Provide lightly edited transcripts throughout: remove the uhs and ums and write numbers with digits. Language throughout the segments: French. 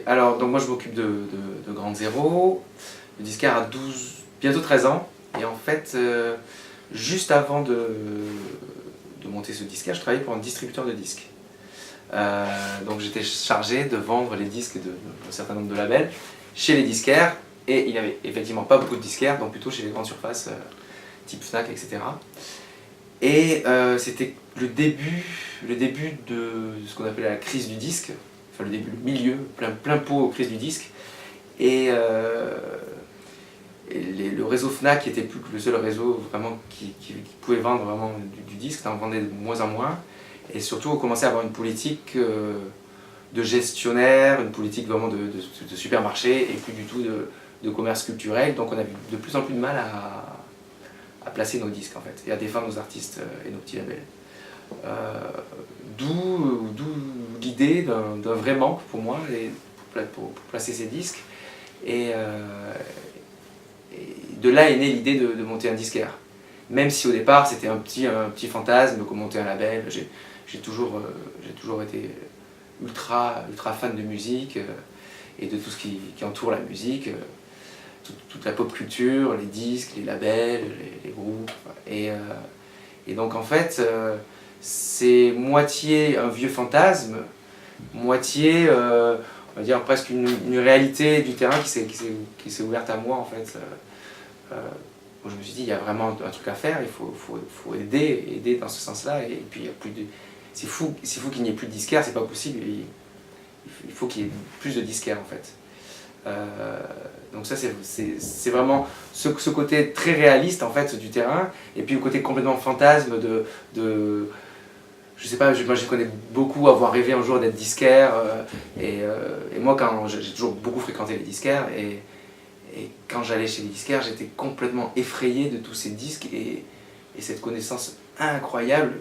Alors, donc moi je m'occupe de Grande Zéro. Le disquaire a bientôt 13 ans. Et en fait, juste avant de monter ce disquaire, je travaillais pour un distributeur de disques. Donc j'étais chargé de vendre les disques d'un certain nombre de labels chez les disquaires. Et il n'y avait effectivement pas beaucoup de disquaires, donc plutôt chez les grandes surfaces, type Fnac, etc. Et c'était le début de ce qu'on appelait la crise du disque. Enfin le début, le milieu, plein pot aux crises du disque. Et le réseau Fnac qui était plus que le seul réseau vraiment qui pouvait vendre vraiment du disque, on en vendait de moins en moins. Et surtout on commençait à avoir une politique de gestionnaire, une politique vraiment de supermarché et plus du tout de commerce culturel. Donc on avait de plus en plus de mal à placer nos disques en fait, et à défendre nos artistes et nos petits labels. D'où l'idée d'un vrai manque pour moi pour placer ces disques. Et de là est née l'idée de monter un disquaire. Même si au départ c'était un petit fantasme de monter un label. J'ai toujours été ultra fan de musique et de tout ce qui entoure la musique. Toute la pop culture, les disques, les labels, les groupes. Et donc en fait, c'est moitié un vieux fantasme, moitié, on va dire presque une réalité du terrain qui s'est ouverte à moi en fait. Je me suis dit, il y a vraiment un truc à faire, il faut aider dans ce sens-là. Et puis il y a plus de... C'est fou qu'il n'y ait plus de disquaires, c'est pas possible. Il faut qu'il y ait plus de disquaires en fait. Donc ça c'est vraiment ce côté très réaliste en fait du terrain, et puis le côté complètement fantasme je sais pas, moi je connais beaucoup avoir rêvé un jour d'être disquaire, et moi quand j'ai toujours beaucoup fréquenté les disquaires, et quand j'allais chez les disquaires j'étais complètement effrayé de tous ces disques et cette connaissance incroyable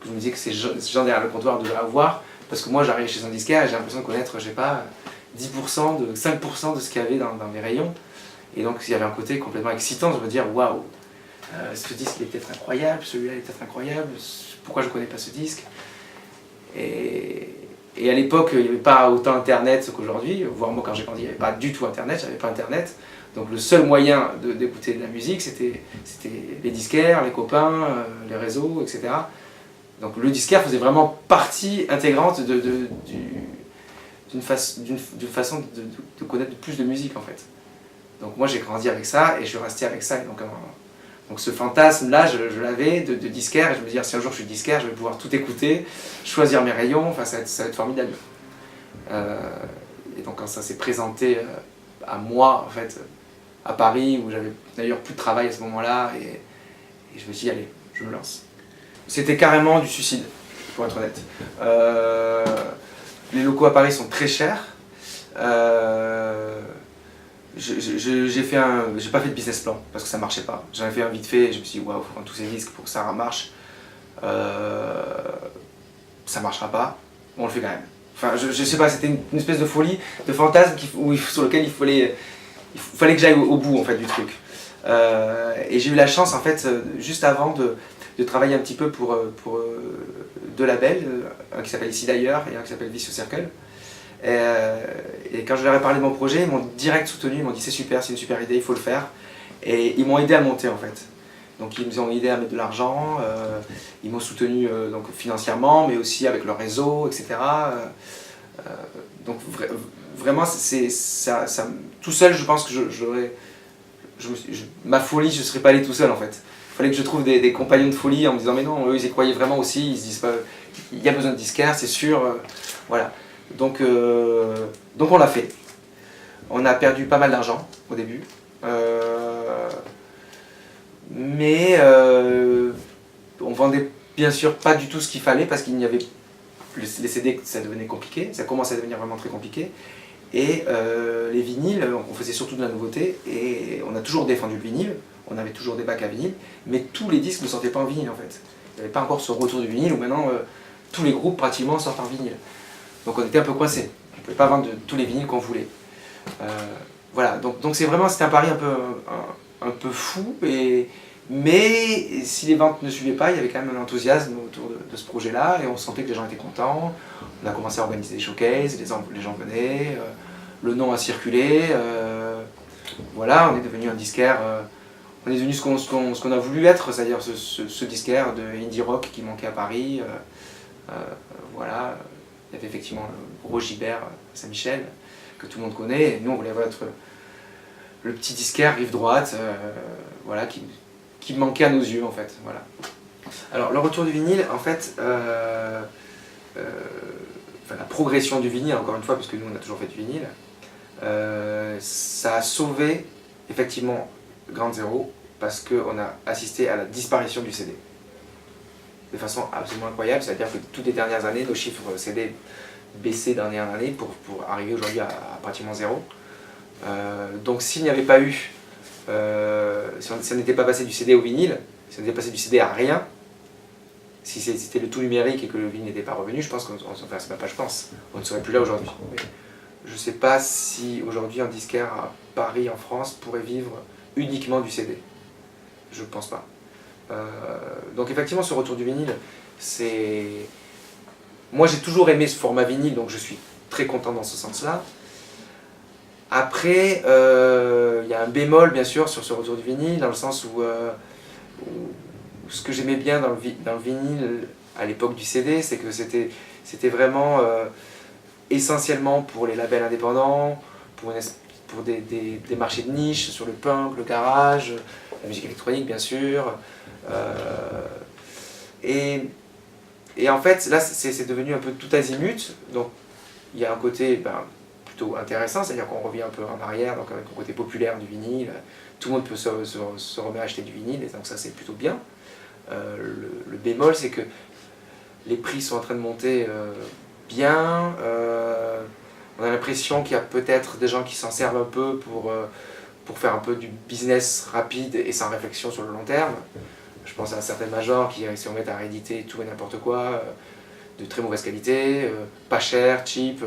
que je me disais que ces gens derrière le comptoir devaient avoir, parce que moi j'arrivais chez un disquaire et j'ai l'impression de connaître, je sais pas, 10%, 5% de ce qu'il y avait dans les rayons. Et donc il y avait un côté complètement excitant de me dire waouh, ce disque il est peut-être incroyable, celui-là il est peut-être incroyable, pourquoi je ne connais pas ce disque. Et à l'époque il n'y avait pas autant internet qu'aujourd'hui, voire moi quand j'ai grandi il n'y avait pas du tout internet, j'avais pas internet. Donc le seul moyen d'écouter de la musique c'était les disquaires, les copains, les réseaux, etc. Donc le disquaire faisait vraiment partie intégrante d'une façon de connaître plus de musique en fait. Donc moi j'ai grandi avec ça et je suis resté avec ça. Et donc ce fantasme là je l'avais de disquaire, et je me disais si un jour je suis disquaire je vais pouvoir tout écouter, choisir mes rayons, enfin ça va être formidable. Et donc quand ça s'est présenté à moi en fait, à Paris, où j'avais d'ailleurs plus de travail à ce moment-là, et je me suis dit allez, je me lance. C'était carrément du suicide, pour être honnête. Les locaux à Paris sont très chers. J'ai pas fait de business plan parce que ça marchait pas. J'en ai fait un vite fait et je me suis dit waouh, faut prendre tous ces risques pour que ça marche. Ça marchera pas, on le fait quand même. Enfin, je sais pas, c'était une espèce de folie, de fantasme sur lequel il fallait que j'aille au bout en fait du truc. Et j'ai eu la chance en fait, juste avant de travailler un petit peu pour deux labels, un qui s'appelle Ici d'ailleurs et un qui s'appelle Vicious Circle. Et quand je leur ai parlé de mon projet, ils m'ont direct soutenu, ils m'ont dit c'est super, c'est une super idée, il faut le faire. Et ils m'ont aidé à monter en fait. Donc ils m'ont aidé à mettre de l'argent, ils m'ont soutenu donc financièrement, mais aussi avec leur réseau, etc. Donc vraiment, tout seul, je pense que ma folie, je ne serais pas allé tout seul en fait. Il fallait que je trouve des compagnons de folie en me disant mais non, eux ils y croyaient vraiment aussi, ils se disent pas, il y a besoin de disquaires, c'est sûr, voilà. Donc on l'a fait. On a perdu pas mal d'argent au début, mais on vendait bien sûr pas du tout ce qu'il fallait parce qu'il n'y avait les CD, ça devenait compliqué, ça commençait à devenir vraiment très compliqué. Et les vinyles, on faisait surtout de la nouveauté et on a toujours défendu le vinyle, on avait toujours des bacs à vinyle, mais tous les disques ne sortaient pas en vinyle en fait. Il n'y avait pas encore ce retour du vinyle où maintenant tous les groupes pratiquement sortent en vinyle. Donc on était un peu coincés, on ne pouvait pas vendre tous les vinyles qu'on voulait. Voilà, donc c'était un pari un peu fou, mais si les ventes ne suivaient pas, il y avait quand même un enthousiasme autour de ce projet-là et on sentait que les gens étaient contents. On a commencé à organiser des showcases, les gens venaient. le nom a circulé, voilà, on est devenu un disquaire, on est devenu ce qu'on a voulu être, c'est-à-dire ce disquaire de indie rock qui manquait à Paris. Voilà, il y avait effectivement le gros Gibert à Saint-Michel, que tout le monde connaît, et nous on voulait être le petit disquaire rive droite, voilà, qui manquait à nos yeux en fait. Voilà. Alors le retour du vinyle, en fait, enfin, la progression du vinyle, encore une fois, parce que nous on a toujours fait du vinyle, ça a sauvé effectivement Ground Zero parce qu'on a assisté à la disparition du CD. De façon absolument incroyable, c'est-à-dire que toutes les dernières années, nos chiffres CD baissaient d'année en année pour arriver aujourd'hui à pratiquement zéro. Donc s'il n'y avait pas eu, si on n'était pas passé du CD au vinyle, si on était passé du CD à rien, si c'était le tout numérique et que le vinyle n'était pas revenu, je pense qu'on, enfin c'est même pas je pense, on ne serait plus là aujourd'hui. Je ne sais pas si aujourd'hui un disquaire à Paris, en France, pourrait vivre uniquement du CD. Je ne pense pas. Donc effectivement, ce retour du vinyle, c'est... Moi j'ai toujours aimé ce format vinyle, donc je suis très content dans ce sens-là. Après, il y a un bémol bien sûr sur ce retour du vinyle, dans le sens où ce que j'aimais bien dans le vinyle à l'époque du CD, c'est que c'était vraiment essentiellement pour les labels indépendants, pour des marchés de niche, sur le punk, le garage, la musique électronique bien sûr. Et en fait, là c'est devenu un peu tout azimut, donc il y a un côté plutôt intéressant, c'est-à-dire qu'on revient un peu en arrière, donc avec le côté populaire du vinyle, tout le monde peut se remettre à acheter du vinyle, et donc ça c'est plutôt bien. Le bémol, c'est que les prix sont en train de monter bien. On a l'impression qu'il y a peut-être des gens qui s'en servent un peu pour faire un peu du business rapide et sans réflexion sur le long terme. Je pense à certaines majors qui se remettent à rééditer tout et n'importe quoi, de très mauvaise qualité, pas cher, cheap.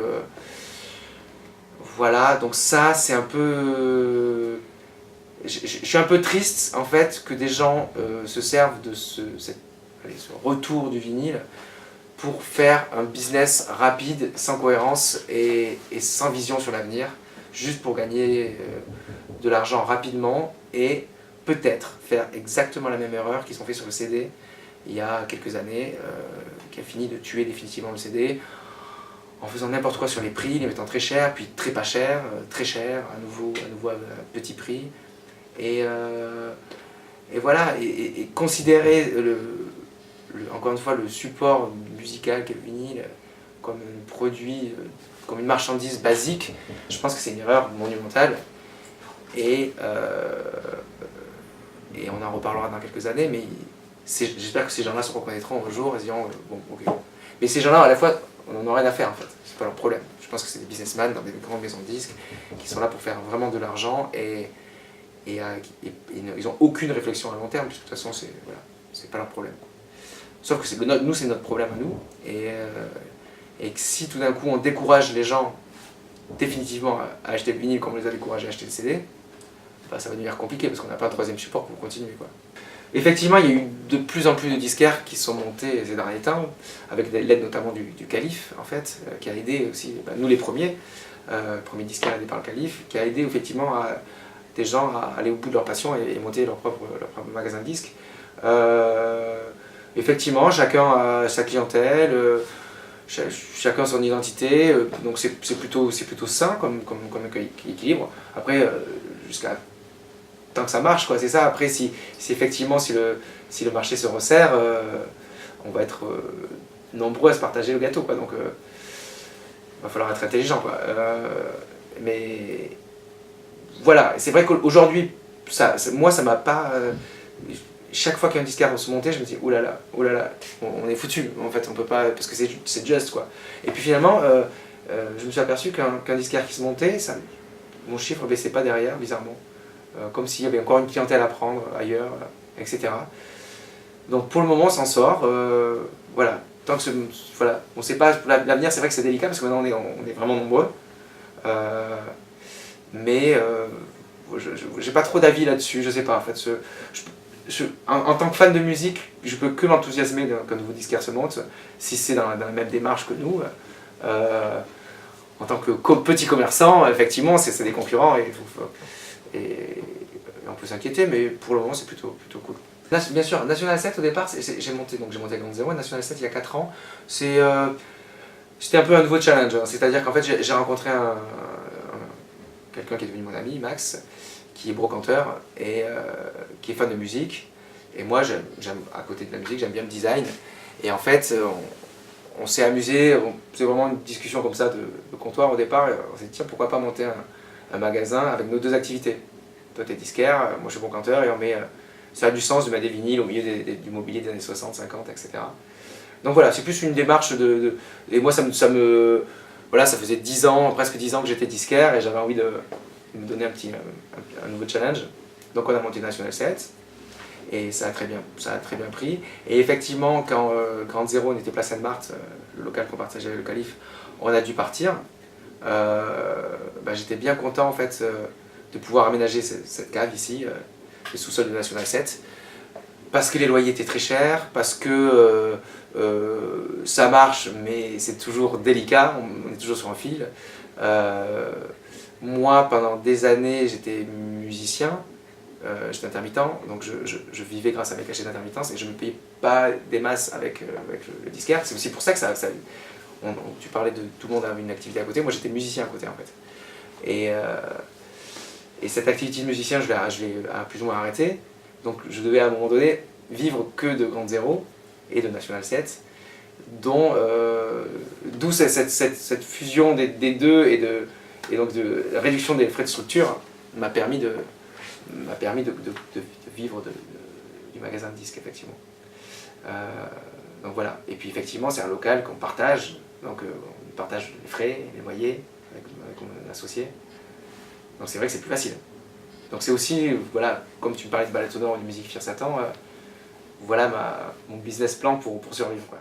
Voilà, donc ça c'est un peu... Je suis un peu triste en fait que des gens se servent de ce retour du vinyle pour faire un business rapide, sans cohérence et sans vision sur l'avenir, juste pour gagner de l'argent rapidement et peut-être faire exactement la même erreur qu'ils ont fait sur le CD il y a quelques années, qui a fini de tuer définitivement le CD en faisant n'importe quoi sur les prix, les mettant très cher, puis très pas cher, très cher, à nouveau à petit prix. Et voilà, et considérer encore une fois le support musical qu'est le vinyle comme un produit, comme une marchandise basique, je pense que c'est une erreur monumentale. Et on en reparlera dans quelques années, mais j'espère que ces gens-là se reconnaîtront un jour et se diront bon, ok. Mais ces gens-là, à la fois, on n'en a rien à faire en fait, c'est pas leur problème. Je pense que c'est des businessmen dans des grandes maisons de disques qui sont là pour faire vraiment de l'argent et ils n'ont aucune réflexion à long terme, puisque de toute façon, c'est pas leur problème. Sauf que nous, c'est notre problème à nous, et que si tout d'un coup on décourage les gens définitivement à acheter le vinyle comme on les a découragés à acheter le CD, ça va devenir compliqué parce qu'on n'a pas un troisième support pour continuer, quoi. Effectivement, il y a eu de plus en plus de disquaires qui sont montés ces derniers temps, avec l'aide notamment du Calife, en fait, qui a aidé aussi, nous les premiers disquaires aidés par le Calife, qui a aidé effectivement des gens à aller au bout de leur passion et monter leur propre magasin de disques. Effectivement, chacun a sa clientèle, chacun son identité, donc c'est plutôt sain comme équilibre. Après, jusqu'à tant que ça marche, quoi, c'est ça. Après, si effectivement si le marché se resserre, on va être nombreux à se partager le gâteau, quoi. Donc il va falloir être intelligent, quoi. Mais voilà, c'est vrai qu'aujourd'hui, moi ça m'a pas... chaque fois qu'un disquaire va se monter, je me dis oulala, on est foutu, en fait, on peut pas, parce que c'est just, quoi. Et puis finalement, je me suis aperçu qu'un disquaire qui se montait, mon chiffre baissait pas derrière, bizarrement. Comme s'il y avait encore une clientèle à prendre ailleurs, etc. Donc pour le moment, on s'en sort, voilà. Tant que voilà, on sait pas, l'avenir c'est vrai que c'est délicat parce que maintenant on est vraiment nombreux. Mais j'ai pas trop d'avis là-dessus, je sais pas en fait. En tant que fan de musique, je peux que m'enthousiasmer qu'un nouveau disquaire se monte, si c'est dans la même démarche que nous. en tant que petit commerçant, effectivement, c'est des concurrents et on peut s'inquiéter, mais pour le moment, c'est plutôt cool. Bien sûr, National 7 au départ, j'ai monté à Ground Zero, National 7 il y a 4 ans. C'était un peu un nouveau challenge, hein. C'est-à-dire qu'en fait j'ai rencontré quelqu'un qui est devenu mon ami, Max, qui est brocanteur et qui est fan de musique. Et moi, à côté de la musique, j'aime bien le design. Et en fait, on s'est amusé, c'est vraiment une discussion comme ça de comptoir au départ. On s'est dit, tiens, pourquoi pas monter un magasin avec nos 2 activités. Toi, t'es disquaire, moi je suis brocanteur, et on met... ça a du sens de mettre des vinyles au milieu du mobilier des années 60, 50, etc. Donc voilà, c'est plus une démarche et moi, voilà, ça faisait 10 ans, presque 10 ans que j'étais disquaire, et j'avais envie de me donner un nouveau challenge. Donc on a monté National 7, et ça a très bien pris. Et effectivement, quand Ground Zero, on était place Sainte-Marthe, le local qu'on partageait avec le Calife, on a dû partir. J'étais bien content en fait de pouvoir aménager cette cave ici, les sous-sols de National 7, parce que les loyers étaient très chers, parce que ça marche, mais c'est toujours délicat, on est toujours sur un fil. Moi, pendant des années, j'étais musicien, j'étais intermittent, donc je vivais grâce à mes cachets d'intermittence et je ne me payais pas des masses avec le disquaire. C'est aussi pour ça que tu parlais de tout le monde avait une activité à côté, moi j'étais musicien à côté en fait. Et cette activité de musicien, je l'ai plus ou moins arrêtée. Donc je devais à un moment donné vivre que de Ground Zero et de National 7, d'où cette fusion des deux et donc de la réduction des frais de structure m'a permis de vivre du magasin de disques, effectivement. Donc voilà, et puis effectivement c'est un local qu'on partage, donc on partage les frais, les loyers avec mon associé. Donc c'est vrai que c'est plus facile. Donc c'est aussi, voilà, comme tu me parlais de Balade sonore ou de musique Fier Satan, voilà mon business plan pour survivre, quoi.